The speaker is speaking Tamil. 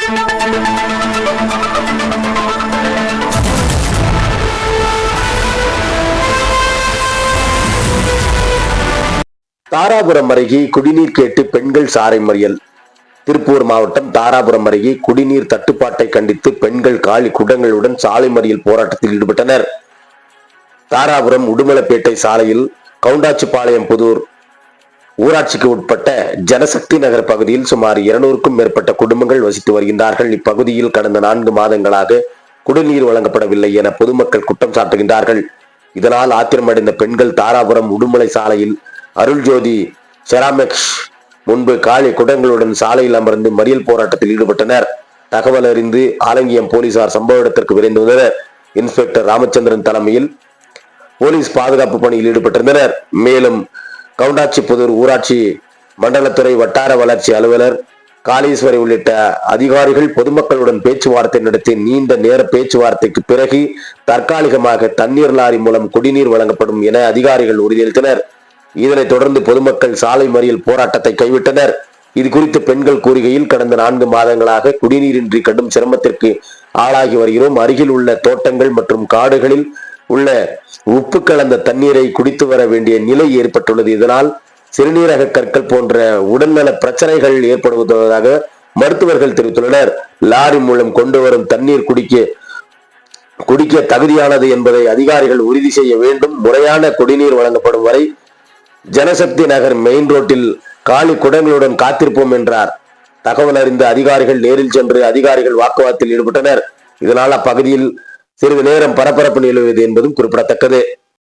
தாராபுரம் அருகே குடிநீர் கேட்டு பெண்கள் சாலை மறியல். திருப்பூர் மாவட்டம் தாராபுரம் அருகே குடிநீர் தட்டுப்பாட்டை கண்டித்து பெண்கள் காலி குடங்களுடன் சாலை மறியல் போராட்டத்தில் ஈடுபட்டனர். தாராபுரம் உடுமலைப்பேட்டை சாலையில் கவுண்டாச்சிபாளையம் புதூர் ஊராட்சிக்கு உட்பட்ட ஜனசக்தி நகர் பகுதியில் சுமார் 200க்கும் மேற்பட்ட குடும்பங்கள் வசித்து வருகின்றார்கள். இப்பகுதியில் கடந்த 4 மாதங்களாக குடிநீர் வழங்கப்படவில்லை என பொதுமக்கள் குற்றம் சாட்டுகின்றார்கள். இதனால் ஆத்திரமடைந்த பெண்கள் தாராபுரம் உடுமலை சாலையில் அருள்ஜோதி செராமிக்ஸ் முன்பு காலி குடங்களுடன் சாலையில் அமர்ந்து மறியல் போராட்டத்தில் ஈடுபட்டனர். தகவல் அறிந்து ஆலங்கியம் போலீசார் சம்பவ இடத்திற்கு விரைந்து வந்தனர். இன்ஸ்பெக்டர் ராமச்சந்திரன் தலைமையில் போலீஸ் பாதுகாப்பு பணியில் ஈடுபட்டிருந்தனர். மேலும் கவுண்டாச்சிபுதூர் ஊராட்சி மண்டலத்துறை வட்டார வளர்ச்சி அலுவலர் காளீஸ்வரி உள்ளிட்ட அதிகாரிகள் பொதுமக்களுடன் பேச்சுவார்த்தை நடத்தி நீண்ட நேர பேச்சுவார்த்தைக்கு பிறகு தற்காலிகமாக தண்ணீர் லாரி மூலம் குடிநீர் வழங்கப்படும் என அதிகாரிகள் உறுதியளித்தனர். இதனைத் தொடர்ந்து பொதுமக்கள் சாலை மறியல் போராட்டத்தை கைவிட்டனர். இது குறித்து பெண்கள் கூறுகையில், கடந்த 4 மாதங்களாக குடிநீரின்றி கடும் சிரமத்திற்கு ஆளாகி வருகிறோம். அருகில் உள்ள தோட்டங்கள் மற்றும் காடுகளில் உள்ள உப்பு கலந்த தண்ணீரை குடித்து வர வேண்டிய நிலை ஏற்பட்டுள்ளது. இதனால் சிறுநீரக கற்கள் போன்ற உடல்நல பிரச்சனைகள் ஏற்படுவதாக மருத்துவர்கள் தெரிவித்துள்ளனர். லாரி மூலம் கொண்டு வரும் தண்ணீர் குடிக்க தகுதியானது என்பதை அதிகாரிகள் உறுதி செய்ய வேண்டும். முறையான குடிநீர் வழங்கப்படும் வரை ஜனசக்தி நகர் மெயின் ரோட்டில் காலி குடங்களுடன் காத்திருப்போம் என்றார். தகவல் அறிந்த அதிகாரிகள் நேரில் சென்று அதிகாரிகள் வாக்குவாதத்தில் ஈடுபட்டனர். இதனால் அப்பகுதியில் சிறிது நேரம் பரபரப்பு நிலவியது என்பதும் குறிப்பிடத்தக்கது.